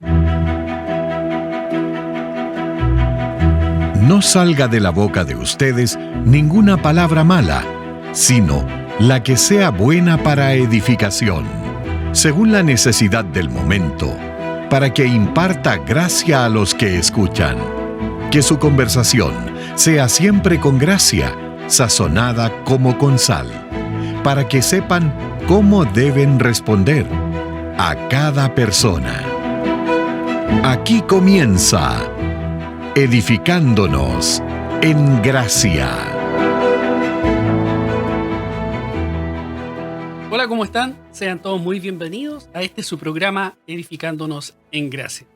No salga de la boca de ustedes ninguna palabra mala, sino la que sea buena para edificación, según la necesidad del momento, para que imparta gracia a los que escuchan. Que su conversación sea siempre con gracia, sazonada como con sal, para que sepan cómo deben responder a cada persona. Aquí comienza Edificándonos en Gracia. Hola, ¿cómo están? Sean todos muy bienvenidos a su programa Edificándonos en Gracia.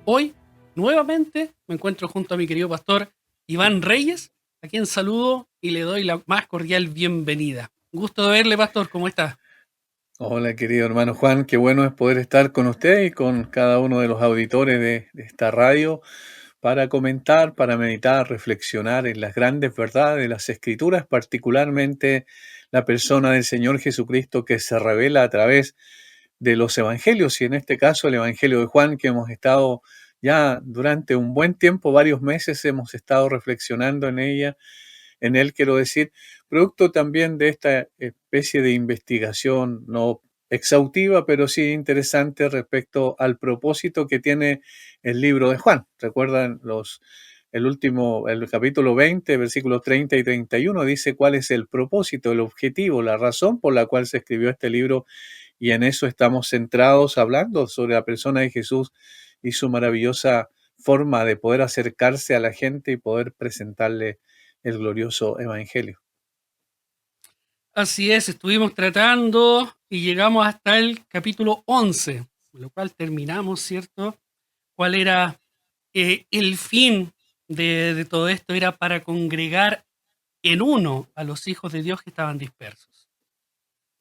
Hoy, nuevamente, me encuentro junto a mi querido pastor Iván Reyes, a quien saludo y le doy la más cordial bienvenida. Gusto de verle, pastor, ¿cómo está? Hola, querido hermano Juan, qué bueno es poder estar con usted y con cada uno de los auditores de esta radio para comentar, para meditar, reflexionar en las grandes verdades de las Escrituras, particularmente la persona del Señor Jesucristo que se revela a través de los Evangelios, y en este caso el Evangelio de Juan, que hemos estado ya durante un buen tiempo, varios meses, hemos estado reflexionando en él, quiero decir, producto también de esta especie de investigación no exhaustiva, pero sí interesante respecto al propósito que tiene el libro de Juan. ¿Recuerdan el capítulo 20, versículos 30 y 31, dice cuál es el propósito, el objetivo, la razón por la cual se escribió este libro, y en eso estamos centrados hablando sobre la persona de Jesús y su maravillosa forma de poder acercarse a la gente y poder presentarle el glorioso Evangelio. Así es, estuvimos tratando y llegamos hasta el capítulo 11, con lo cual terminamos, ¿cierto? ¿Cuál era el fin de todo esto? Era para congregar en uno a los hijos de Dios que estaban dispersos.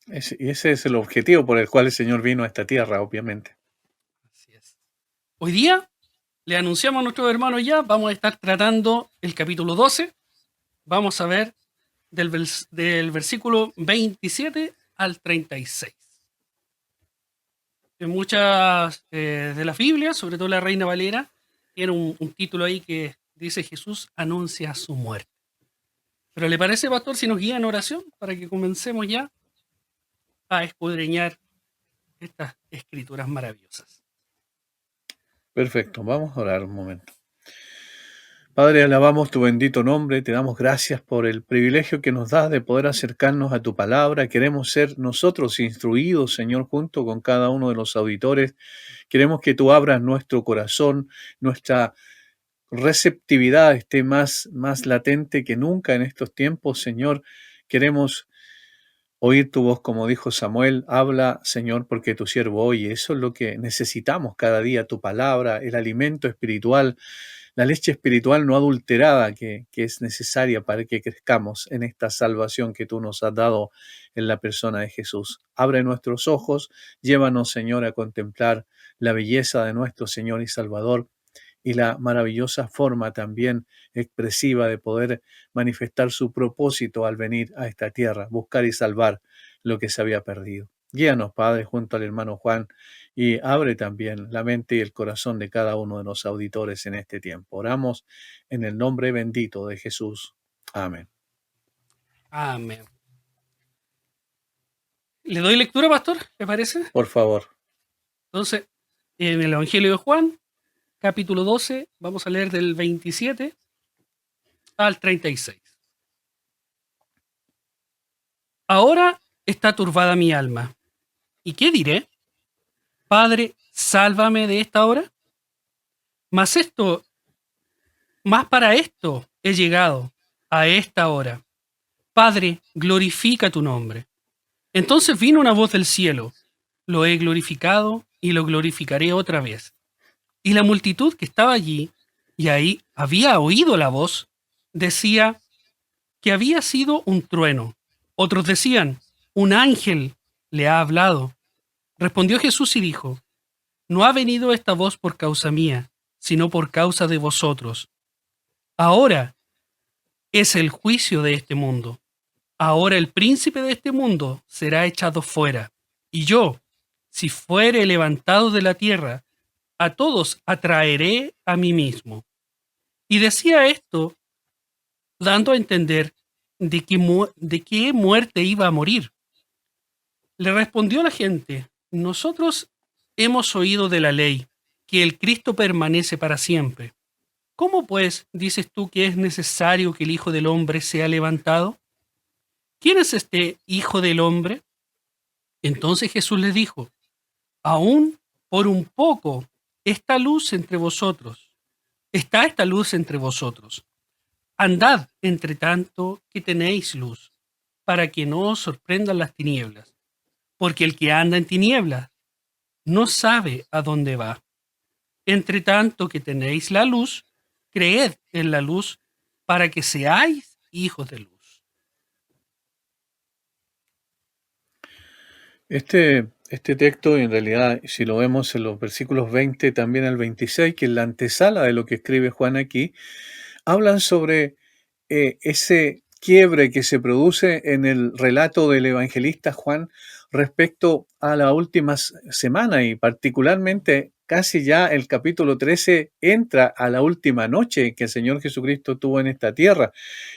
Y ese es el objetivo por el cual el Señor vino a esta tierra, obviamente. Así es. Hoy día le anunciamos a nuestros hermanos ya, vamos a estar tratando el capítulo 12. Vamos a ver del versículo 27 al 36. En muchas de las Biblias, sobre todo la Reina Valera, tiene un título ahí que dice: Jesús anuncia su muerte. Pero ¿le parece, pastor, si nos guía en oración para que comencemos ya a escudriñar estas escrituras maravillosas? Perfecto, vamos a orar un momento. Padre, alabamos tu bendito nombre, te damos gracias por el privilegio que nos das de poder acercarnos a tu palabra. Queremos ser nosotros instruidos, Señor, junto con cada uno de los auditores. Queremos que tú abras nuestro corazón, nuestra receptividad esté más latente que nunca en estos tiempos, Señor. Queremos oír tu voz, como dijo Samuel. Habla, Señor, porque tu siervo oye. Eso es lo que necesitamos cada día, tu palabra, el alimento espiritual, la leche espiritual no adulterada que es necesaria para que crezcamos en esta salvación que tú nos has dado en la persona de Jesús. Abre nuestros ojos, llévanos, Señor, a contemplar la belleza de nuestro Señor y Salvador y la maravillosa forma también expresiva de poder manifestar su propósito al venir a esta tierra, buscar y salvar lo que se había perdido. Guíanos, Padre, junto al hermano Juan, y abre también la mente y el corazón de cada uno de los auditores en este tiempo. Oramos en el nombre bendito de Jesús. Amén. Amén. ¿Le doy lectura, pastor? ¿Le parece? Por favor. Entonces, en el Evangelio de Juan, capítulo 12, vamos a leer del 27 al 36. Ahora está turbada mi alma. ¿Y qué diré? Padre, sálvame de esta hora. Mas para esto he llegado a esta hora. Padre, glorifica tu nombre. Entonces vino una voz del cielo. Lo he glorificado y lo glorificaré otra vez. Y la multitud que estaba allí, y ahí había oído la voz, decía que había sido un trueno. Otros decían: un ángel le ha hablado. Respondió Jesús y dijo: no ha venido esta voz por causa mía, sino por causa de vosotros. Ahora es el juicio de este mundo. Ahora el príncipe de este mundo será echado fuera. Y yo, si fuere levantado de la tierra, a todos atraeré a mí mismo. Y decía esto dando a entender de qué muerte iba a morir. Le respondió la gente: nosotros hemos oído de la ley que el Cristo permanece para siempre. ¿Cómo pues dices tú que es necesario que el Hijo del Hombre sea levantado? ¿Quién es este Hijo del Hombre? Entonces Jesús les dijo: aún por un poco esta luz entre vosotros, está esta luz entre vosotros. Andad entre tanto que tenéis luz, para que no os sorprendan las tinieblas, porque el que anda en tinieblas no sabe a dónde va. Entre tanto que tenéis la luz, creed en la luz, para que seáis hijos de luz. Este texto, en realidad, si lo vemos en los versículos 20 también al 26, que es la antesala de lo que escribe Juan aquí, hablan sobre ese quiebre que se produce en el relato del evangelista Juan respecto a la última semana, y particularmente casi ya el capítulo 13 entra a la última noche que el Señor Jesucristo tuvo en esta tierra.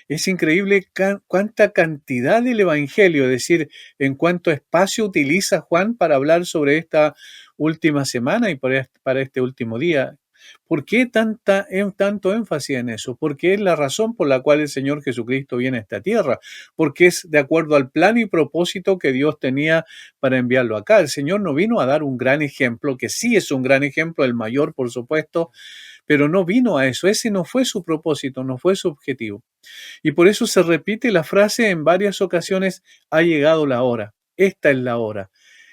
Es increíble cuánta cantidad del evangelio, es decir, en cuánto espacio utiliza Juan para hablar sobre esta última semana y para este último día. ¿Por qué tanto énfasis en eso? Porque es la razón por la cual el Señor Jesucristo viene a esta tierra, porque es de acuerdo al plan y propósito que Dios tenía para enviarlo acá. El Señor no vino a dar un gran ejemplo, que sí es un gran ejemplo, el mayor, por supuesto, pero no vino a eso. Ese no fue su propósito, no fue su objetivo. Y por eso se repite la frase en varias ocasiones: ha llegado la hora, esta es la hora.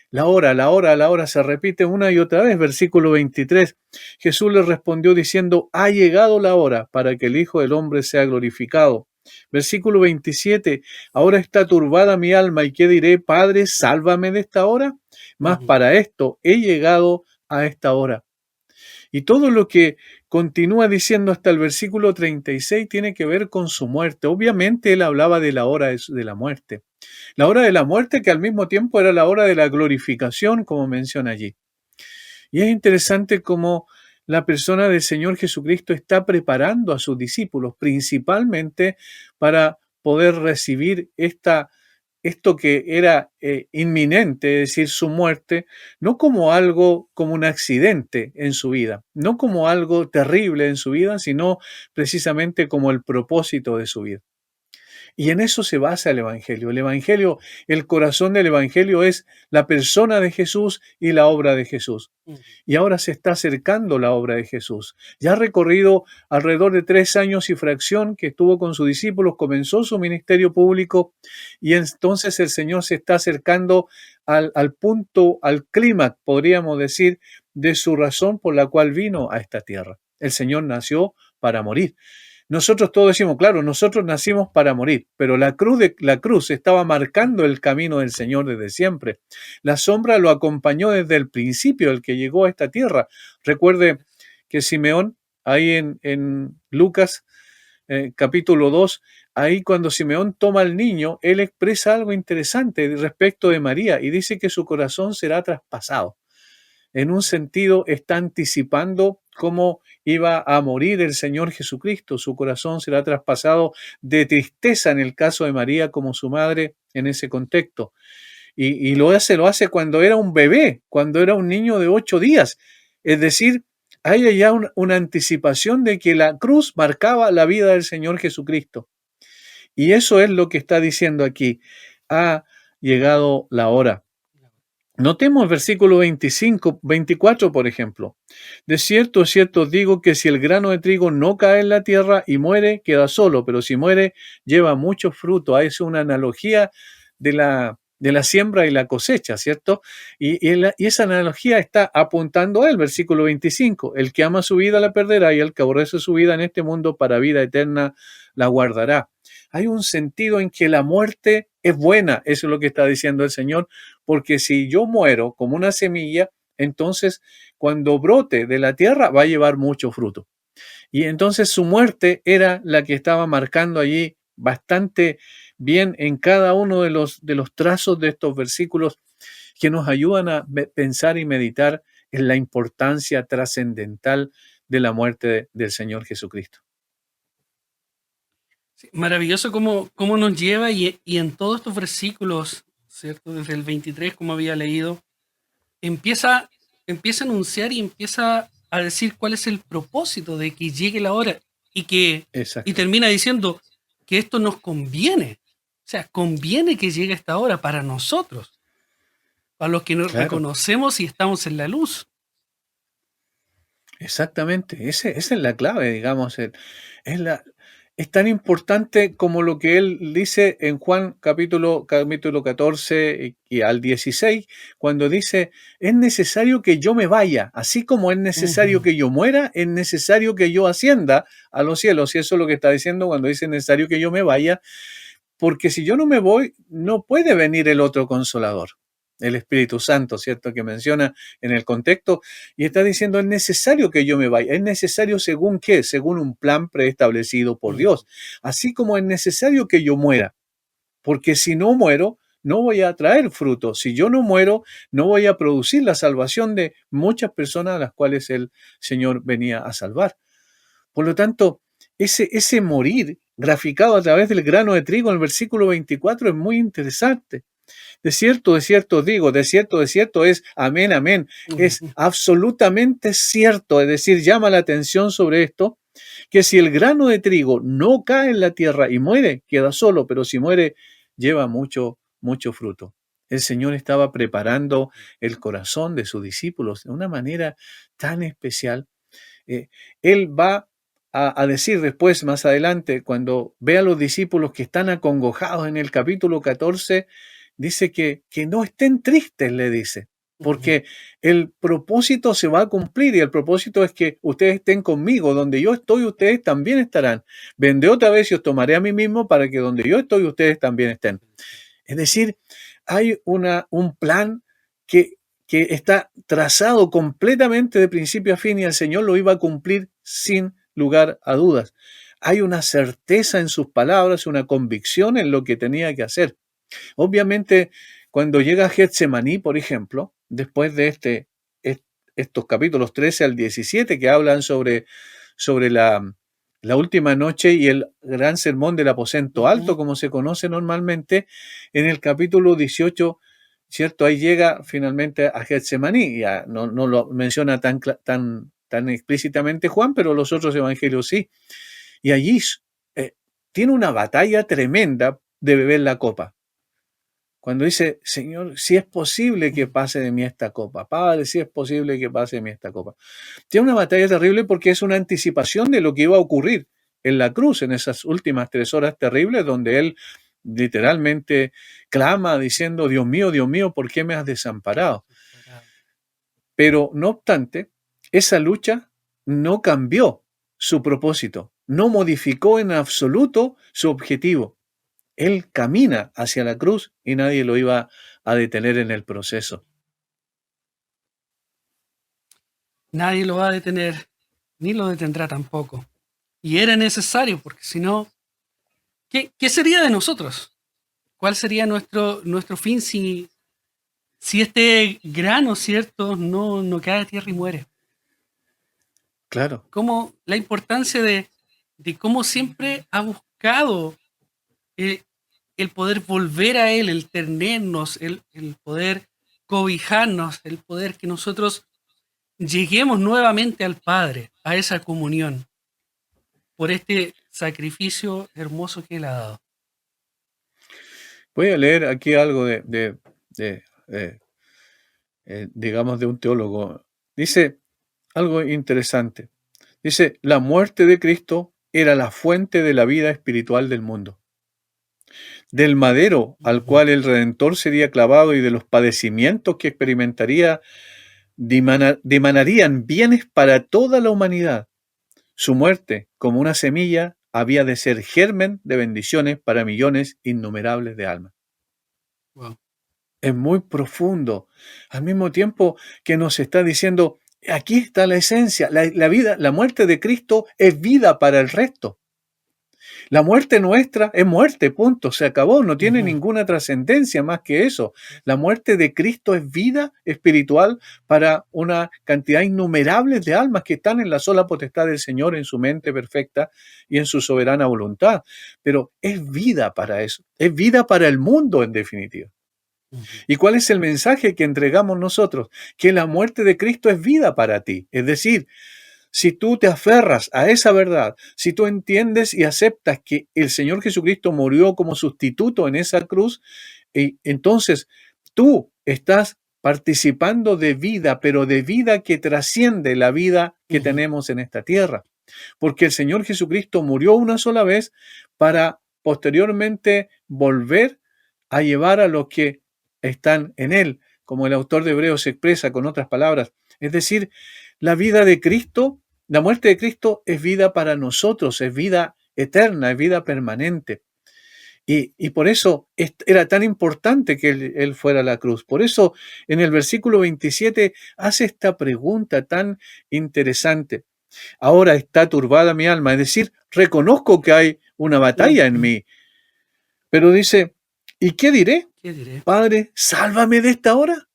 La hora, la hora, la hora, se repite una y otra vez. Versículo 23, Jesús le respondió diciendo: ha llegado la hora para que el Hijo del Hombre sea glorificado. Versículo 27, ahora está turbada mi alma, ¿y qué diré? Padre, sálvame de esta hora. Mas para esto he llegado a esta hora. Y todo lo que continúa diciendo hasta el versículo 36 tiene que ver con su muerte. Obviamente él hablaba de la hora de la muerte. La hora de la muerte, que al mismo tiempo era la hora de la glorificación, como menciona allí. Y es interesante cómo la persona del Señor Jesucristo está preparando a sus discípulos, principalmente para poder recibir esto que era inminente, es decir, su muerte, no como algo, como un accidente en su vida, no como algo terrible en su vida, sino precisamente como el propósito de su vida. Y en eso se basa el Evangelio. El Evangelio, el corazón del Evangelio es la persona de Jesús y la obra de Jesús. Y ahora se está acercando la obra de Jesús. Ya ha recorrido alrededor de 3 años y fracción que estuvo con sus discípulos, comenzó su ministerio público, y entonces el Señor se está acercando al punto, al clímax, podríamos decir, de su razón por la cual vino a esta tierra. El Señor nació para morir. Nosotros todos decimos, claro, nosotros nacimos para morir, pero la cruz estaba marcando el camino del Señor desde siempre. La sombra lo acompañó desde el principio, el que llegó a esta tierra. Recuerde que Simeón, ahí en Lucas capítulo 2, ahí cuando Simeón toma al niño, él expresa algo interesante respecto de María y dice que su corazón será traspasado. En un sentido, está anticipando cómo iba a morir el Señor Jesucristo. Su corazón será traspasado de tristeza en el caso de María como su madre en ese contexto. Y lo hace cuando era un bebé, cuando era un niño de 8 días. Es decir, hay ya una anticipación de que la cruz marcaba la vida del Señor Jesucristo. Y eso es lo que está diciendo aquí. Ha llegado la hora. Notemos el versículo 24, por ejemplo. De cierto os digo que si el grano de trigo no cae en la tierra y muere, queda solo, pero si muere, lleva mucho fruto. Es una analogía de la siembra y la cosecha, ¿cierto? Y esa analogía está apuntando al versículo 25. El que ama su vida la perderá, y el que aborrece su vida en este mundo para vida eterna la guardará. Hay un sentido en que la muerte es buena, eso es lo que está diciendo el Señor, porque si yo muero como una semilla, entonces cuando brote de la tierra va a llevar mucho fruto. Y entonces su muerte era la que estaba marcando allí bastante bien en cada uno de los trazos de estos versículos que nos ayudan a pensar y meditar en la importancia trascendental de la muerte del Señor Jesucristo. Sí, maravilloso cómo nos lleva y en todos estos versículos, ¿cierto? Desde el 23, como había leído, empieza a anunciar y empieza a decir cuál es el propósito de que llegue la hora y Exacto. termina diciendo que esto nos conviene. O sea, conviene que llegue esta hora para nosotros, para los que nos Claro, reconocemos y estamos en la luz. exactamente. Esa es la clave, digamos. Es, la, es tan importante como lo que él dice en Juan capítulo 14 y al 16, cuando dice, es necesario que yo me vaya, así como es necesario Ujú. que yo muera, es necesario que yo ascienda a los cielos. Y eso es lo que está diciendo cuando dice necesario que yo me vaya, porque si yo no me voy, no puede venir el otro consolador, el Espíritu Santo, ¿cierto? Que menciona en el contexto, y está diciendo, es necesario que yo me vaya. ¿Es necesario según qué? Según un plan preestablecido por Ujú. Dios. Así como es necesario que yo muera, porque si no muero, no voy a traer fruto. Si yo no muero, no voy a producir la salvación de muchas personas a las cuales el Señor venía a salvar. Por lo tanto, ese morir graficado a través del grano de trigo en el versículo 24 es muy interesante. De cierto os digo, de cierto es amén, amén. Es Ujú. absolutamente cierto, es decir, llama la atención sobre esto, que si el grano de trigo no cae en la tierra y muere, queda solo, pero si muere, lleva mucho, mucho fruto. El Señor estaba preparando el corazón de sus discípulos de una manera tan especial. Eh, Él va a decir después, más adelante, cuando ve a los discípulos que están acongojados en el capítulo 14, dice que no estén tristes, le dice, Ujú. porque el propósito se va a cumplir y el propósito es que ustedes estén conmigo, donde yo estoy, ustedes también estarán. Vendré otra vez y os tomaré a mí mismo para que donde yo estoy, ustedes también estén. Es decir, hay un plan que, que está trazado completamente de principio a fin y el Señor lo iba a cumplir sin lugar a dudas. Hay una certeza en sus palabras, una convicción en lo que tenía que hacer. Obviamente, cuando llega a Getsemaní, por ejemplo, después de estos capítulos 13 al 17 que hablan sobre la última noche y el gran sermón del aposento alto, Ujú. como se conoce normalmente, en el capítulo 18, ¿cierto? Ahí llega finalmente a Getsemaní. Ya no lo menciona tan explícitamente Juan, pero los otros evangelios sí. Y allí tiene una batalla tremenda de beber la copa. Cuando dice, Señor, si es posible que pase de mí esta copa, Padre, si es posible que pase de mí esta copa. Tiene una batalla terrible porque es una anticipación de lo que iba a ocurrir en la cruz, en esas últimas 3 horas terribles, donde él literalmente clama diciendo, Dios mío, ¿por qué me has desamparado? Pero no obstante, esa lucha no cambió su propósito, no modificó en absoluto su objetivo. Él camina hacia la cruz y nadie lo iba a detener en el proceso. Nadie lo va a detener, ni lo detendrá tampoco. Y era necesario, porque si no, ¿qué sería de nosotros? ¿Cuál sería nuestro fin si este grano, cierto, no cae a tierra y muere? Claro, Como la importancia de cómo siempre ha buscado eh, el poder volver a Él, el tenernos, el poder cobijarnos, el poder que nosotros lleguemos nuevamente al Padre, a esa comunión, por este sacrificio hermoso que Él ha dado. voy a leer aquí algo de, digamos, de un teólogo. Dice algo interesante. Dice, la muerte de Cristo era la fuente de la vida espiritual del mundo. Del madero al Ujú. cual el Redentor sería clavado y de los padecimientos que experimentaría, dimanarían bienes para toda la humanidad. Su muerte, como una semilla, había de ser germen de bendiciones para millones innumerables de almas. Wow. Es muy profundo. Al mismo tiempo que nos está diciendo, aquí está la esencia, la vida, la muerte de Cristo es vida para el resto. La muerte nuestra es muerte, punto, se acabó, no tiene Ujú. ninguna trascendencia más que eso. La muerte de Cristo es vida espiritual para una cantidad innumerable de almas que están en la sola potestad del Señor, en su mente perfecta y en su soberana voluntad. Pero es vida para eso, es vida para el mundo en definitiva. Ujú. ¿Y cuál es el mensaje que entregamos nosotros? Que la muerte de Cristo es vida para ti. Es decir, si tú te aferras a esa verdad, si tú entiendes y aceptas que el Señor Jesucristo murió como sustituto en esa cruz, entonces tú estás participando de vida, pero de vida que trasciende la vida que Ujú. tenemos en esta tierra. Porque el Señor Jesucristo murió una sola vez para posteriormente volver a llevar a los que están en Él, como el autor de Hebreos expresa con otras palabras. Es decir, la vida de Cristo, la muerte de Cristo es vida para nosotros, es vida eterna, es vida permanente. Y por eso era tan importante que él fuera a la cruz. Por eso en el versículo 27 hace esta pregunta tan interesante. Ahora está turbada mi alma, es decir, reconozco que hay una batalla en Ujú. mí, pero dice, ¿y qué diré? ¿Qué diré? Padre, sálvame de esta hora.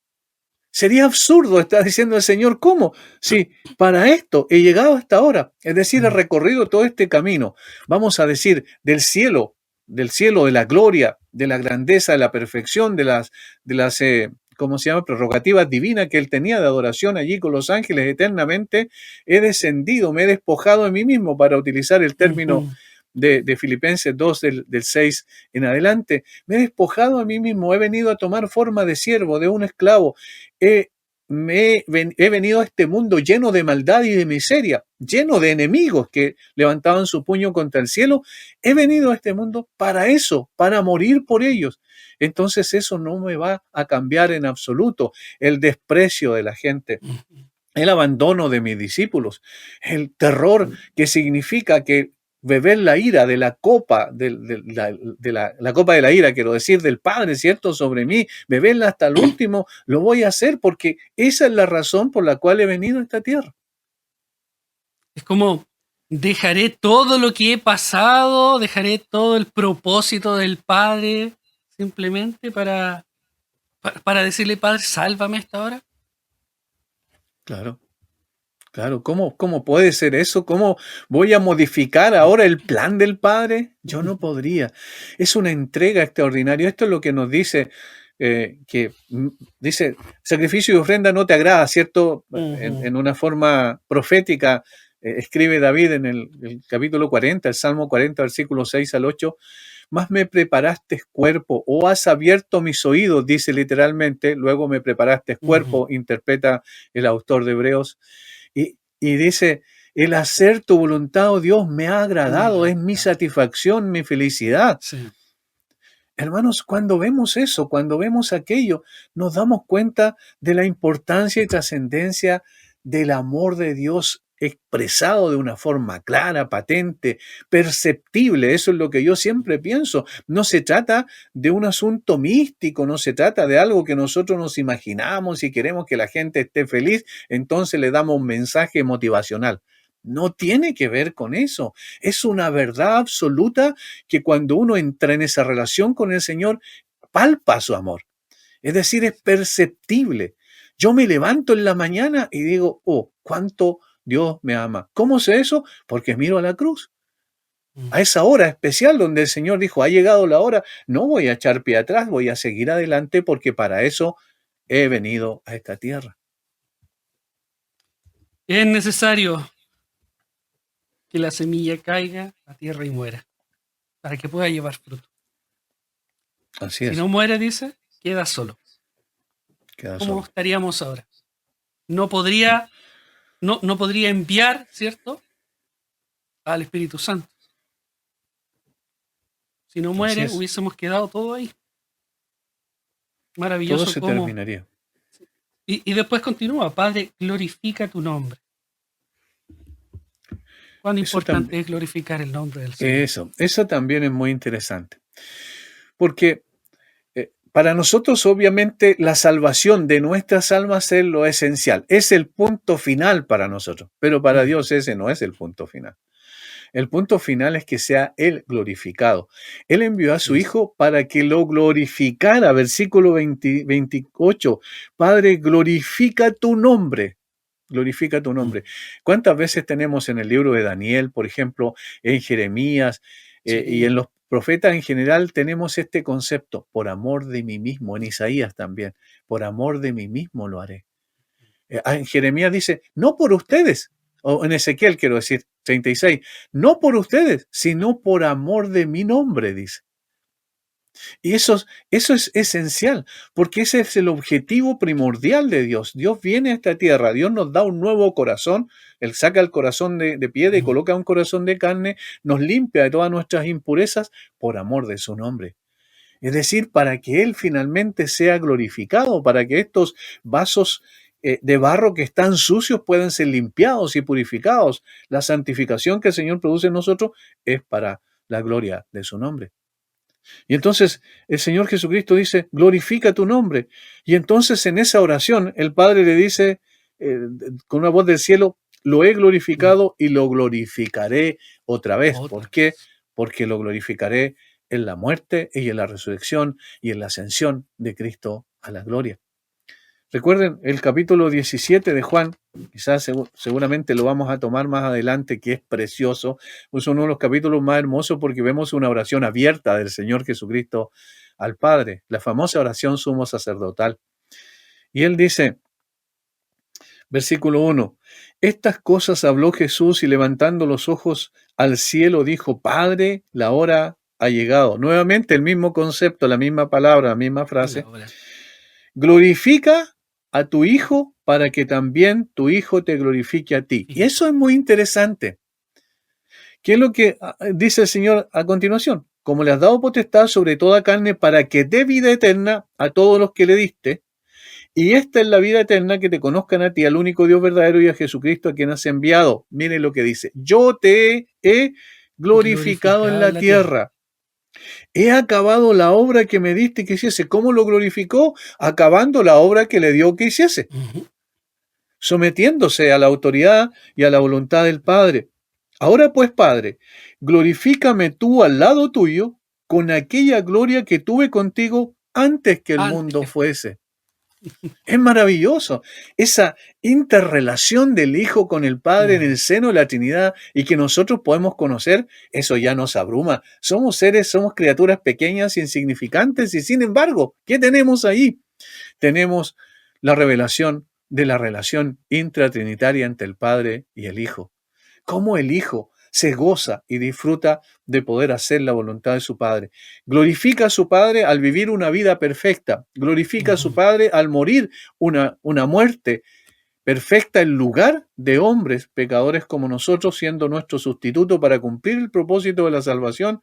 Sería absurdo estar diciendo al Señor, ¿cómo? Si para esto he llegado hasta ahora, es decir, he Mm. recorrido todo este camino, vamos a decir, del cielo, de la gloria, de la grandeza, de la perfección, de las ¿cómo se llama? Prerrogativas divinas que Él tenía de adoración allí con los ángeles eternamente, he descendido, me he despojado de mí mismo, para utilizar el término Ujú. de Filipenses 2 del 6 en adelante. Me he despojado a mí mismo, he venido a tomar forma de siervo, de un esclavo. He venido a este mundo lleno de maldad y de miseria, lleno de enemigos que levantaban su puño contra el cielo. He venido a este mundo para eso, para morir por ellos. Entonces eso no me va a cambiar en absoluto. El desprecio de la gente, Ujú. el abandono de mis discípulos, el terror que significa que beber la ira de la copa, la copa de la ira, quiero decir, del Padre, ¿cierto?, sobre mí, beberla hasta el último, lo voy a hacer porque esa es la razón por la cual he venido a esta tierra. Es como, dejaré todo lo que he pasado, dejaré todo el propósito del Padre, simplemente para decirle, Padre, sálvame a esta hora. Claro. Claro, ¿cómo puede ser eso? ¿Cómo voy a modificar ahora el plan del Padre? Yo no podría. Es una entrega extraordinaria. Esto es lo que nos dice, dice, sacrificio y ofrenda no te agrada, ¿cierto? En, Ujú. en una forma profética, escribe David en el capítulo 40, el Salmo 40, versículos 6 al 8. Más me preparaste cuerpo, o has abierto mis oídos, dice literalmente, luego me preparaste Ujú. cuerpo, interpreta el autor de Hebreos. Y dice, el hacer tu voluntad, oh Dios, me ha Me agradado, ha es mi agradado. satisfacción, mi felicidad. Sí. Hermanos, cuando vemos eso, cuando vemos aquello, nos damos cuenta de la importancia y trascendencia del amor de Dios expresado de una forma clara, patente, perceptible. Eso es lo que yo siempre pienso. No se trata de un asunto místico, no se trata de algo que nosotros nos imaginamos y queremos que la gente esté feliz, entonces le damos un mensaje motivacional. No tiene que ver con eso. Es una verdad absoluta que cuando uno entra en esa relación con el Señor, palpa su amor. Es decir, es perceptible. Yo me levanto en la mañana y digo, oh, cuánto Dios me ama. ¿Cómo sé eso? Porque miro a la cruz. Mm. A esa hora especial donde el Señor dijo, ha llegado la hora, no voy a echar pie atrás, voy a seguir adelante porque para eso he venido a esta tierra. Es necesario que la semilla caiga a tierra y muera, para que pueda llevar fruto. Así Si es. no muere, dice, queda solo. Queda ¿Cómo solo. estaríamos ahora? No podría, no podría enviar, ¿cierto?, al Espíritu Santo. Si no Así muere, es. hubiésemos quedado todo ahí. Todo Maravilloso se cómo. terminaría. Y después continúa, Padre, glorifica tu nombre. Cuán Eso también. importante es glorificar el nombre del Señor. Eso también es muy interesante, porque para nosotros obviamente la salvación de nuestras almas es lo esencial, es el punto final para nosotros, pero para Ujú. Dios ese no es el punto final. El punto final es que sea Él glorificado. Él envió a su Sí. Hijo para que lo glorificara. Versículo 28. Padre, glorifica tu nombre. Glorifica tu nombre. ¿Cuántas veces tenemos en el libro de Daniel, por ejemplo, en Jeremías y en Sí. los profetas en general tenemos este concepto, por amor de mí mismo, en Isaías también, por amor de mí mismo lo haré. En Jeremías dice, no por ustedes, o en Ezequiel quiero decir, 36, no por ustedes, sino por amor de mi nombre, dice. Y eso es esencial, porque ese es el objetivo primordial de Dios. Dios viene a esta tierra, Dios nos da un nuevo corazón, Él saca el corazón de piedra y coloca un corazón de carne, nos limpia de todas nuestras impurezas por amor de su nombre. Es decir, para que Él finalmente sea glorificado, para que estos vasos de barro que están sucios puedan ser limpiados y purificados. La santificación que el Señor produce en nosotros es para la gloria de su nombre. Y entonces el Señor Jesucristo dice, glorifica tu nombre. Y entonces en esa oración el Padre le dice con una voz del cielo, lo he glorificado y lo glorificaré otra vez. Otra ¿Por qué? vez. Porque lo glorificaré en la muerte y en la resurrección y en la ascensión de Cristo a la gloria. Recuerden el capítulo 17 de Juan, quizás seguramente lo vamos a tomar más adelante, que es precioso. Es uno de los capítulos más hermosos porque vemos una oración abierta del Señor Jesucristo al Padre, la famosa oración sumo sacerdotal. Y él dice, versículo 1, estas cosas habló Jesús y levantando los ojos al cielo dijo, Padre, la hora ha llegado. Nuevamente el mismo concepto, la misma palabra, la misma frase. Glorifica a tu Hijo para que también tu Hijo te glorifique a ti. Y eso es muy interesante. ¿Qué es lo que dice el Señor a continuación? Como le has dado potestad sobre toda carne para que dé vida eterna a todos los que le diste, y esta es la vida eterna, que te conozcan a ti, al único Dios verdadero, y a Jesucristo a quien has enviado. Miren lo que dice, yo te he glorificado en la tierra. He acabado la obra que me diste que hiciese. ¿Cómo lo glorificó? Acabando la obra que le dio que hiciese. Sometiéndose a la autoridad y a la voluntad del Padre. Ahora pues, Padre, glorifícame tú al lado tuyo con aquella gloria que tuve contigo antes que el mundo fuese. Es maravilloso esa interrelación del Hijo con el Padre en el seno de la Trinidad y que nosotros podemos conocer. Eso ya nos abruma. Somos seres, somos criaturas pequeñas, insignificantes, y sin embargo, ¿qué tenemos ahí? Tenemos la revelación de la relación intratrinitaria entre el Padre y el Hijo. Cómo el Hijo se goza y disfruta de poder hacer la voluntad de su Padre. Glorifica a su Padre al vivir una vida perfecta. Glorifica a su Padre al morir una muerte perfecta en lugar de hombres pecadores como nosotros, siendo nuestro sustituto para cumplir el propósito de la salvación,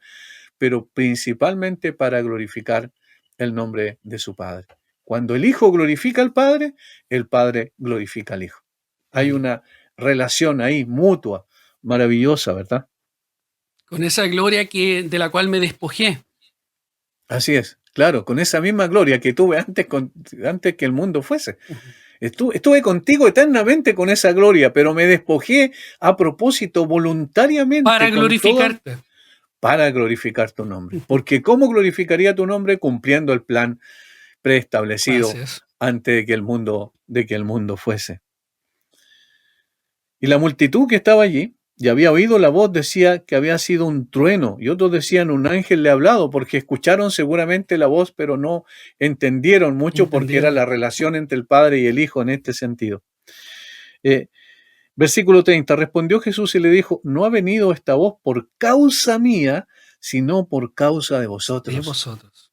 pero principalmente para glorificar el nombre de su Padre. Cuando el Hijo glorifica al Padre, el Padre glorifica al Hijo. Hay una relación ahí mutua, maravillosa, ¿verdad? Con esa gloria de la cual me despojé. Así es, claro, con esa misma gloria que tuve antes que el mundo fuese. Estuve contigo eternamente con esa gloria, pero me despojé a propósito, voluntariamente. Para glorificarte. Para glorificar tu nombre. Porque ¿cómo glorificaría tu nombre? Cumpliendo el plan preestablecido antes de que el mundo fuese. Y la multitud que estaba allí, y había oído la voz, decía que había sido un trueno, y otros decían un ángel le ha hablado, porque escucharon seguramente la voz, pero no entendieron mucho porque era la relación entre el Padre y el Hijo en este sentido. Versículo 30, respondió Jesús y le dijo, no ha venido esta voz por causa mía, sino por causa de vosotros.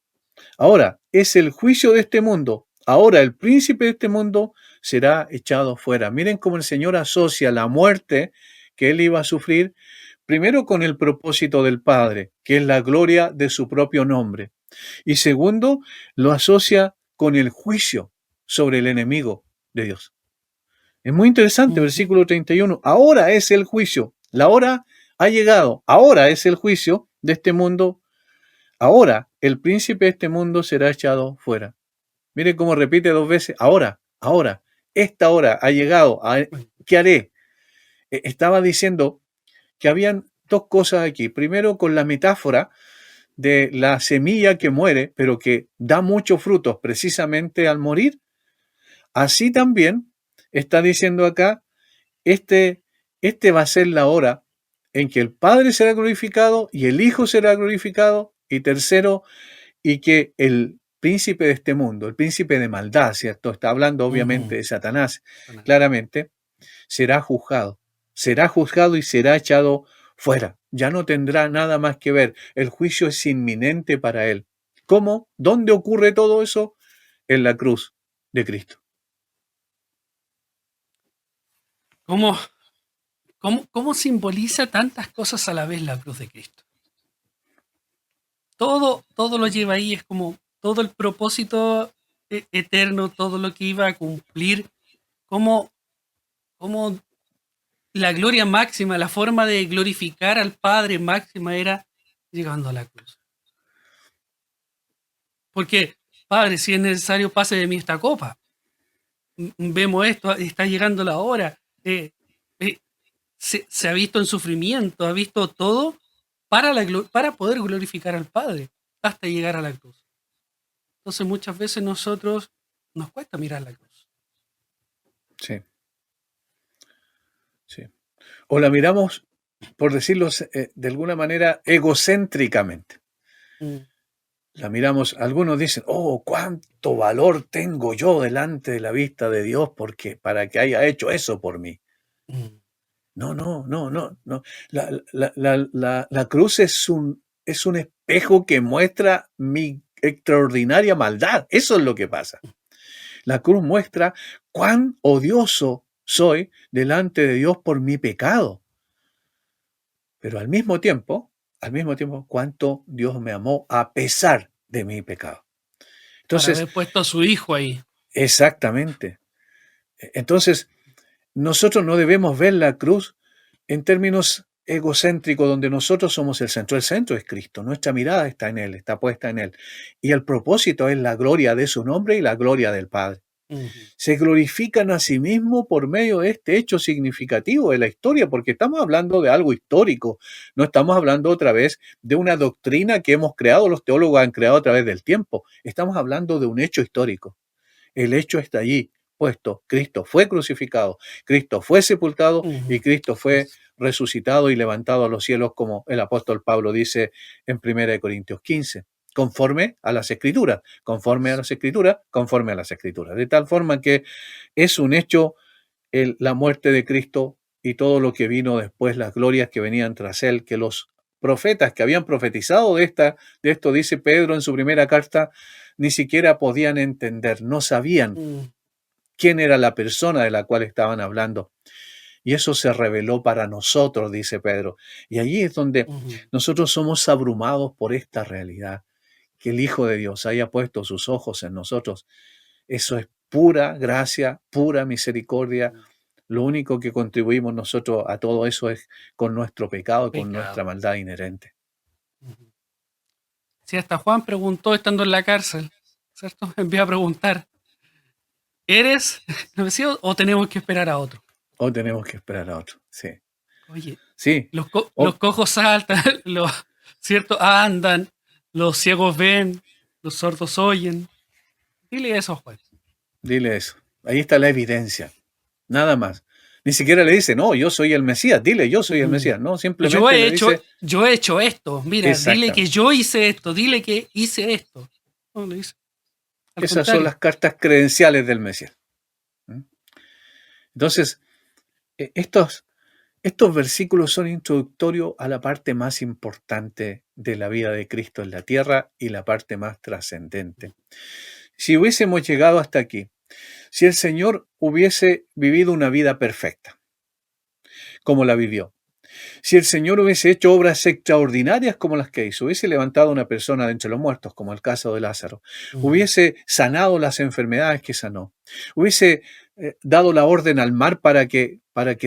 Ahora, es el juicio de este mundo. Ahora el príncipe de este mundo será echado fuera. Miren cómo el Señor asocia la muerte que él iba a sufrir, primero con el propósito del Padre, que es la gloria de su propio nombre. Y segundo, lo asocia con el juicio sobre el enemigo de Dios. Es muy interesante, versículo 31. Ahora es el juicio. La hora ha llegado. Ahora es el juicio de este mundo. Ahora el príncipe de este mundo será echado fuera. Mire cómo repite dos veces. Ahora, esta hora ha llegado. ¿Qué haré? Estaba diciendo que habían dos cosas aquí. Primero, con la metáfora de la semilla que muere, pero que da muchos frutos precisamente al morir. Así también está diciendo acá, este va a ser la hora en que el Padre será glorificado y el Hijo será glorificado, y tercero, y que el príncipe de este mundo, el príncipe de maldad, ¿cierto? Está hablando obviamente de Satanás, claramente, será juzgado y será echado fuera. Ya no tendrá nada más que ver. El juicio es inminente para él. ¿Cómo? ¿Dónde ocurre todo eso? En la cruz de Cristo. ¿Cómo simboliza tantas cosas a la vez la cruz de Cristo? Todo lo lleva ahí, es como todo el propósito eterno, todo lo que iba a cumplir, como la gloria máxima, la forma de glorificar al Padre máxima era llegando a la cruz. Porque, Padre, si es necesario, pase de mí esta copa. Vemos esto, está llegando la hora. Se ha visto en sufrimiento, ha visto todo para poder glorificar al Padre hasta llegar a la cruz. Entonces muchas veces nosotros nos cuesta mirar la cruz. Sí. O la miramos, por decirlo de alguna manera, egocéntricamente. La miramos, algunos dicen, oh, cuánto valor tengo yo delante de la vista de Dios porque para que haya hecho eso por mí. No. La cruz es un espejo que muestra mi extraordinaria maldad. Eso es lo que pasa. La cruz muestra cuán odioso soy delante de Dios por mi pecado. Pero al mismo tiempo, cuánto Dios me amó a pesar de mi pecado. Entonces, para haber puesto a su hijo ahí. Exactamente. Entonces, nosotros no debemos ver la cruz en términos egocéntricos, donde nosotros somos el centro. El centro es Cristo. Nuestra mirada está en Él, está puesta en Él. Y el propósito es la gloria de su nombre y la gloria del Padre. Se glorifican a sí mismos por medio de este hecho significativo de la historia, porque estamos hablando de algo histórico, no estamos hablando otra vez de una doctrina que hemos creado, los teólogos han creado a través del tiempo, estamos hablando de un hecho histórico. El hecho está allí puesto, Cristo fue crucificado, Cristo fue sepultado y Cristo fue resucitado y levantado a los cielos, como el apóstol Pablo dice en 1 Corintios 15. Conforme a las Escrituras, de tal forma que es un hecho la muerte de Cristo y todo lo que vino después, las glorias que venían tras él, que los profetas que habían profetizado de esto, dice Pedro en su primera carta, ni siquiera podían entender, no sabían quién era la persona de la cual estaban hablando. Y eso se reveló para nosotros, dice Pedro. Y allí es donde nosotros somos abrumados por esta realidad. Que el Hijo de Dios haya puesto sus ojos en nosotros. Eso es pura gracia, pura misericordia. Lo único que contribuimos nosotros a todo eso es con nuestro pecado, con nuestra maldad inherente. Si hasta Juan preguntó estando en la cárcel, ¿cierto? Envió a preguntar, ¿eres Mesías o tenemos que esperar a otro? O tenemos que esperar a otro, sí. Oye, sí. Los cojos saltan, ¿cierto? Andan, los ciegos ven, los sordos oyen. Dile eso, Juan. Dile eso. Ahí está la evidencia. Nada más. Ni siquiera le dice, no, yo soy el Mesías. Dile, yo soy el Mesías. No, simplemente yo he hecho esto. Mira, dile que yo hice esto. Dile que hice esto. No, le dice. Esas son las cartas credenciales del Mesías. Entonces, estos versículos son introductorios a la parte más importante de la vida de Cristo en la tierra y la parte más trascendente. Si hubiésemos llegado hasta aquí, si el Señor hubiese vivido una vida perfecta, como la vivió, si el Señor hubiese hecho obras extraordinarias como las que hizo, hubiese levantado a una persona de entre los muertos, como el caso de Lázaro, hubiese sanado las enfermedades que sanó, hubiese dado la orden al mar para que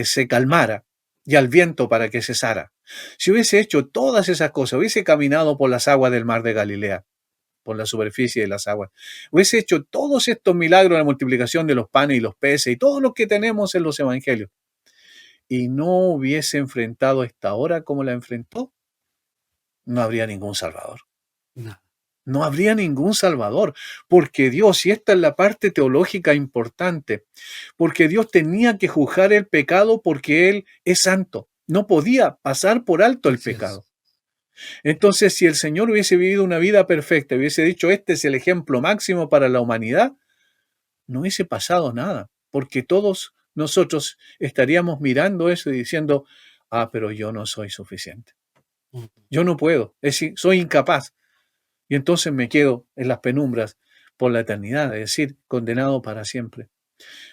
se calmara y al viento para que cesara, si hubiese hecho todas esas cosas, hubiese caminado por las aguas del mar de Galilea, por la superficie de las aguas, hubiese hecho todos estos milagros de la multiplicación de los panes y los peces y todo lo que tenemos en los evangelios, y no hubiese enfrentado esta hora como la enfrentó, no habría ningún Salvador. No. No habría ningún Salvador, porque Dios, y esta es la parte teológica importante, porque Dios tenía que juzgar el pecado porque Él es santo. No podía pasar por alto el Así es. pecado. Entonces, si el Señor hubiese vivido una vida perfecta, hubiese dicho, este es el ejemplo máximo para la humanidad, no hubiese pasado nada, porque todos nosotros estaríamos mirando eso y diciendo, pero yo no soy suficiente. Ujú. Yo no puedo, es decir, soy incapaz. Y entonces me quedo en las penumbras por la eternidad, es decir, condenado para siempre.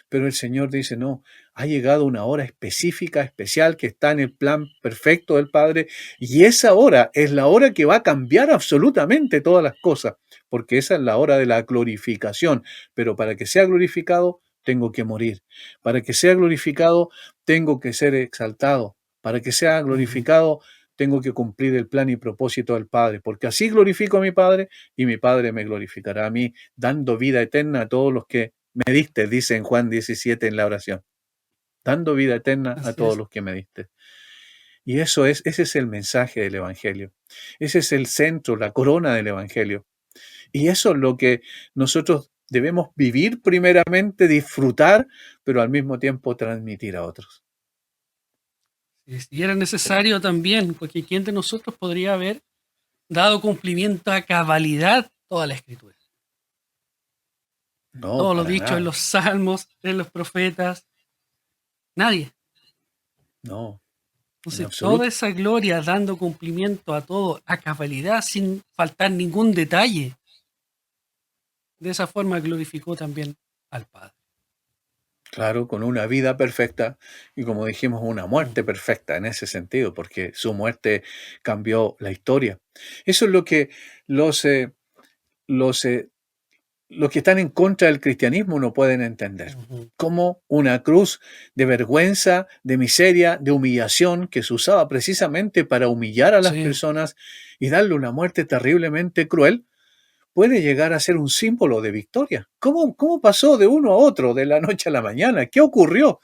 Pero el Señor dice, no, ha llegado una hora específica, especial, que está en el plan perfecto del Padre, y esa hora es la hora que va a cambiar absolutamente todas las cosas, porque esa es la hora de la glorificación. Pero para que sea glorificado, tengo que morir. Para que sea glorificado, tengo que ser exaltado. Para que sea glorificado, tengo que cumplir el plan y propósito del Padre, porque así glorifico a mi Padre y mi Padre me glorificará a mí, dando vida eterna a todos los que me diste, dice en Juan 17 en la oración, dando vida eterna a Así todos es. los que me diste. Y ese es el mensaje del Evangelio. Ese es el centro, la corona del Evangelio. Y eso es lo que nosotros debemos vivir primeramente, disfrutar, pero al mismo tiempo transmitir a otros. Y era necesario también, porque ¿quién de nosotros podría haber dado cumplimiento a cabalidad toda la escritura? No, Todo lo para dicho en nada. los salmos, en los profetas, nadie. No, en Entonces, toda absoluto. esa gloria dando cumplimiento a todo a cabalidad sin faltar ningún detalle. De esa forma glorificó también al Padre. Claro, con una vida perfecta y como dijimos, una muerte perfecta en ese sentido, porque su muerte cambió la historia. Eso es lo que los, los, los que están en contra del cristianismo no pueden entender. Ujú. Como una cruz de vergüenza, de miseria, de humillación, que se usaba precisamente para humillar a las Sí. personas y darle una muerte terriblemente cruel, puede llegar a ser un símbolo de victoria. ¿Cómo pasó de uno a otro, de la noche a la mañana? ¿Qué ocurrió?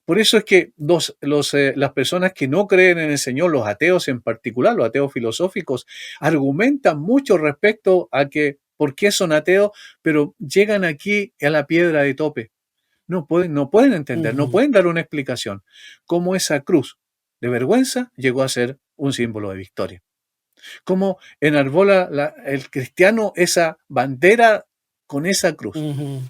Por eso es que las personas que no creen en el Señor, los ateos en particular, los ateos filosóficos, argumentan mucho respecto a que por qué son ateos, pero llegan aquí a la piedra de tope. No pueden entender, no Ujú. pueden dar una explicación cómo esa cruz de vergüenza llegó a ser un símbolo de victoria. Cómo enarbola el cristiano esa bandera con esa cruz. Ujú.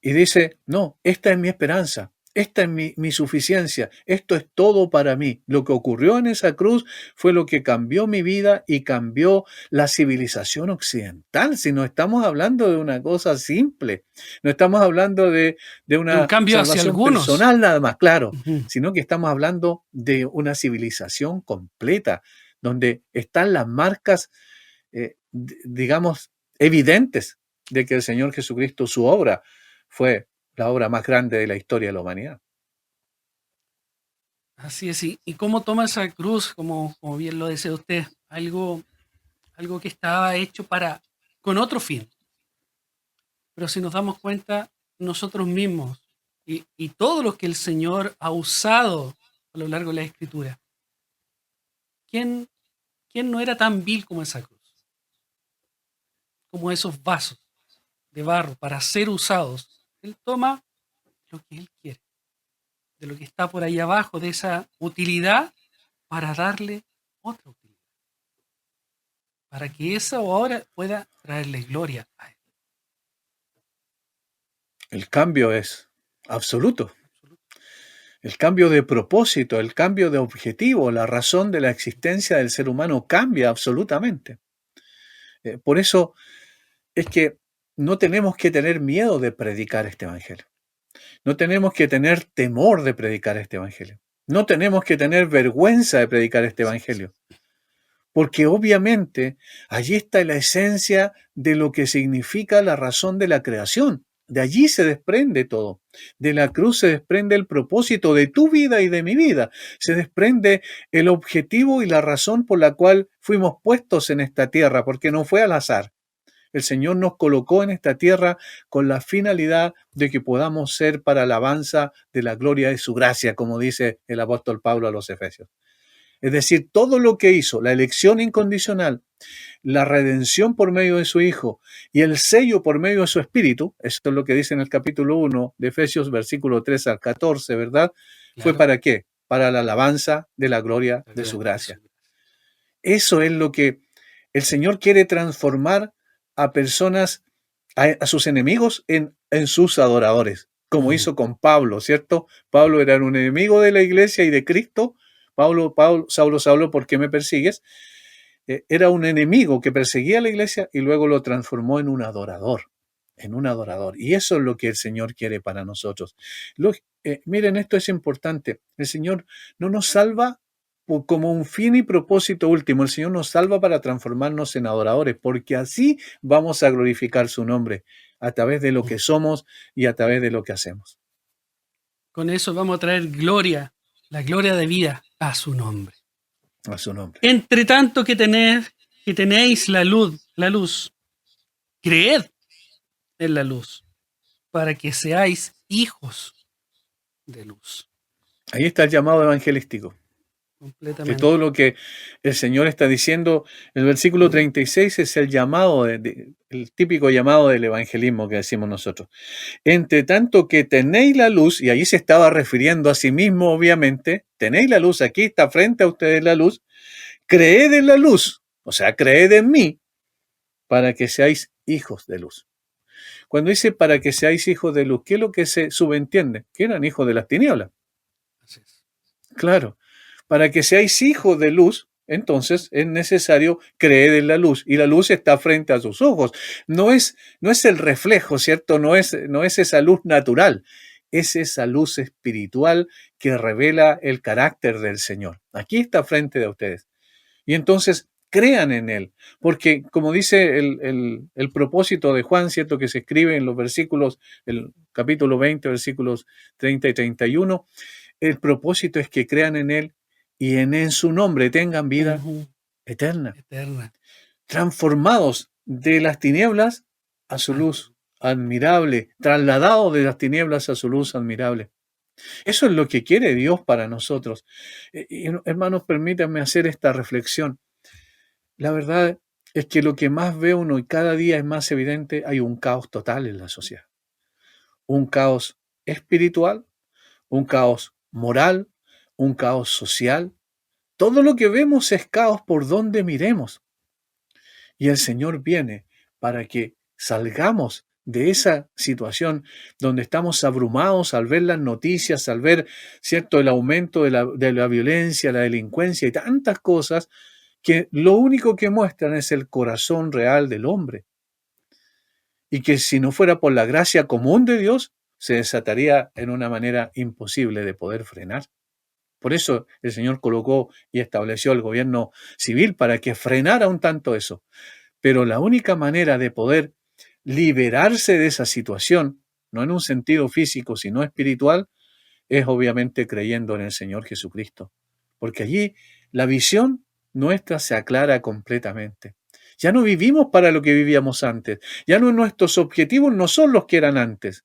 Y dice, no, esta es mi esperanza, esta es mi suficiencia, esto es todo para mí. Lo que ocurrió en esa cruz fue lo que cambió mi vida y cambió la civilización occidental. Si no estamos hablando de una cosa simple, no estamos hablando de De un una cambio hacia salvación algunos. personal nada más, claro, Ujú. sino que estamos hablando de una civilización completa, donde están las marcas, digamos, evidentes de que el Señor Jesucristo, su obra, fue la obra más grande de la historia de la humanidad. Así es. ¿Y cómo toma esa cruz, como bien lo decía usted? Algo que estaba hecho con otro fin. Pero si nos damos cuenta, nosotros mismos y todo lo que el Señor ha usado a lo largo de la Escritura, ¿quién, quién no era tan vil como esa cruz? Como esos vasos de barro para ser usados. Él toma lo que Él quiere, de lo que está por ahí abajo, de esa utilidad, para darle otra utilidad. Para que esa ahora pueda traerle gloria a Él. El cambio es absoluto. El cambio de propósito, el cambio de objetivo, la razón de la existencia del ser humano cambia absolutamente. Por eso es que no tenemos que tener miedo de predicar este evangelio. No tenemos que tener temor de predicar este evangelio. No tenemos que tener vergüenza de predicar este evangelio. Porque obviamente allí está la esencia de lo que significa la razón de la creación. De allí se desprende todo. De la cruz se desprende el propósito de tu vida y de mi vida. Se desprende el objetivo y la razón por la cual fuimos puestos en esta tierra, porque no fue al azar. El Señor nos colocó en esta tierra con la finalidad de que podamos ser para alabanza de la gloria de su gracia, como dice el apóstol Pablo a los Efesios. Es decir, todo lo que hizo, la elección incondicional, la redención por medio de su Hijo y el sello por medio de su Espíritu, esto es lo que dice en el capítulo 1 de Efesios, versículo 3 al 14, ¿verdad? ¿Fue Claro. para qué? Para la alabanza de la gloria La de su gloria de gracia. su gracia. Eso es lo que el Señor quiere transformar a personas, a sus enemigos, en sus adoradores, como hizo con Pablo, ¿cierto? Pablo era un enemigo de la iglesia y de Cristo. Saulo, ¿por qué me persigues? Era un enemigo que perseguía a la iglesia y luego lo transformó en un adorador. Y eso es lo que el Señor quiere para nosotros. Miren, esto es importante. El Señor no nos salva como un fin y propósito último. El Señor nos salva para transformarnos en adoradores, porque así vamos a glorificar su nombre a través de lo que somos y a través de lo que hacemos. Con eso vamos a traer gloria, la gloria de vida a su nombre. A su nombre. Entre tanto que tenéis la luz, creed en la luz, para que seáis hijos de luz. Ahí está el llamado evangelístico. Que Completamente. todo lo que el Señor está diciendo, el versículo 36 es el llamado, el típico llamado del evangelismo que decimos nosotros. Entre tanto que tenéis la luz, y ahí se estaba refiriendo a sí mismo, obviamente, tenéis la luz, aquí está frente a ustedes la luz, creed en la luz, o sea, creed en mí, para que seáis hijos de luz. Cuando dice para que seáis hijos de luz, ¿qué es lo que se subentiende? Que eran hijos de las tinieblas. Así es. Claro. Para que seáis hijos de luz, entonces es necesario creer en la luz. Y la luz está frente a sus ojos. No es el reflejo, ¿cierto? No es esa luz natural. Es esa luz espiritual que revela el carácter del Señor. Aquí está frente de ustedes. Y entonces crean en Él. Porque como dice el propósito de Juan, ¿cierto? Que se escribe en los versículos, el capítulo 20, versículos 30 y 31, el propósito es que crean en Él y en su nombre tengan vida eterna. Transformados de las tinieblas a su luz admirable, trasladados de las tinieblas a su luz admirable. Eso es lo que quiere Dios para nosotros. Hermanos, permítanme hacer esta reflexión. La verdad es que lo que más ve uno y cada día es más evidente, hay un caos total en la sociedad. Un caos espiritual, un caos moral, un caos social. Todo lo que vemos es caos por donde miremos. Y el Señor viene para que salgamos de esa situación donde estamos abrumados al ver las noticias, al ver, ¿cierto?, el aumento de la violencia, la delincuencia y tantas cosas que lo único que muestran es el corazón real del hombre. Y que si no fuera por la gracia común de Dios, se desataría en una manera imposible de poder frenar. Por eso el Señor colocó y estableció el gobierno civil para que frenara un tanto eso. Pero la única manera de poder liberarse de esa situación, no en un sentido físico, sino espiritual, es obviamente creyendo en el Señor Jesucristo. Porque allí la visión nuestra se aclara completamente. Ya no vivimos para lo que vivíamos antes. Ya nuestros objetivos no son los que eran antes.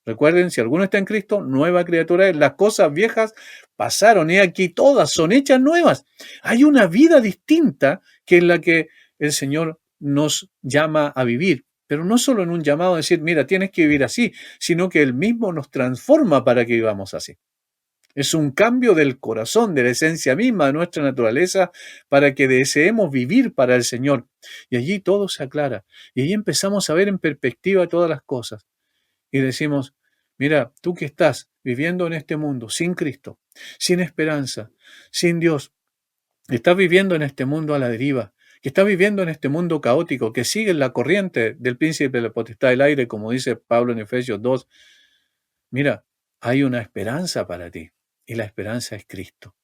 Recuerden, si alguno está en Cristo, nueva criatura es. Las cosas viejas pasaron y aquí todas son hechas nuevas. Hay una vida distinta que es la que el Señor nos llama a vivir. Pero no solo en un llamado a decir, mira, tienes que vivir así, sino que Él mismo nos transforma para que vivamos así. Es un cambio del corazón, de la esencia misma de nuestra naturaleza, para que deseemos vivir para el Señor. Y allí todo se aclara. Y allí empezamos a ver en perspectiva todas las cosas. Y decimos, mira, tú que estás viviendo en este mundo sin Cristo, sin esperanza, sin Dios, estás viviendo en este mundo a la deriva, que estás viviendo en este mundo caótico, que sigue la corriente del príncipe de la potestad del aire, como dice Pablo en Efesios 2, mira, hay una esperanza para ti, y la esperanza es Cristo.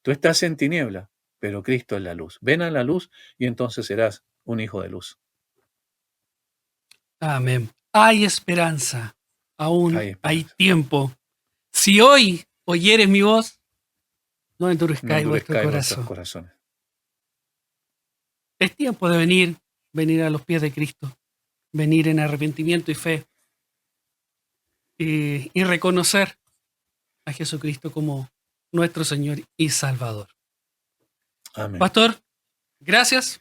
Tú estás en tiniebla, pero Cristo es la luz. Ven a la luz y entonces serás un hijo de luz. Amén. Hay esperanza. Aún Hay esperanza. hay tiempo. Si hoy oyeres mi voz, no endurezcáis vuestro vuestros corazón. corazones. Es tiempo de venir venir a los pies de Cristo, venir en arrepentimiento y fe y reconocer a Jesucristo como nuestro Señor y Salvador. Amén. Pastor, gracias.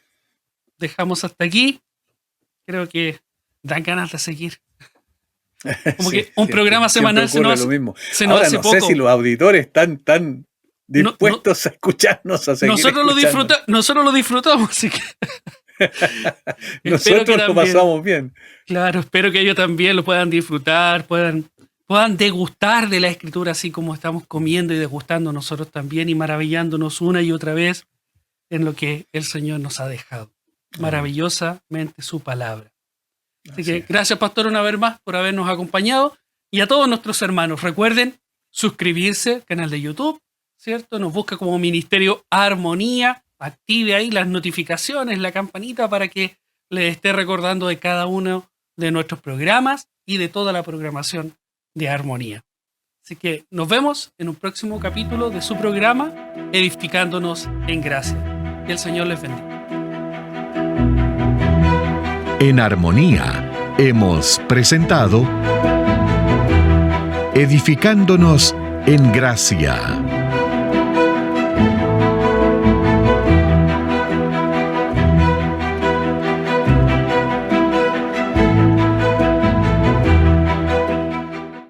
Dejamos hasta aquí. Creo que dan ganas de seguir. Como Sí, que un programa semanal se nos lo mismo. se nos Ahora hace no poco. sé si los auditores están tan dispuestos a escucharnos, a seguir Nosotros lo disfrutamos, así que espero que Nosotros lo también, pasamos bien. claro, espero que ellos también lo puedan disfrutar, puedan degustar de la Escritura, así como estamos comiendo y degustando nosotros también y maravillándonos una y otra vez en lo que el Señor nos ha dejado. Maravillosamente su palabra. Así que gracias, Pastor, una vez más por habernos acompañado. Y a todos nuestros hermanos, recuerden suscribirse al canal de YouTube, ¿cierto? Nos busca como Ministerio Armonía. Active ahí las notificaciones, la campanita para que les esté recordando de cada uno de nuestros programas y de toda la programación de Armonía. Así que nos vemos en un próximo capítulo de su programa, Edificándonos en Gracia. Que el Señor les bendiga. En Armonía hemos presentado Edificándonos en Gracia.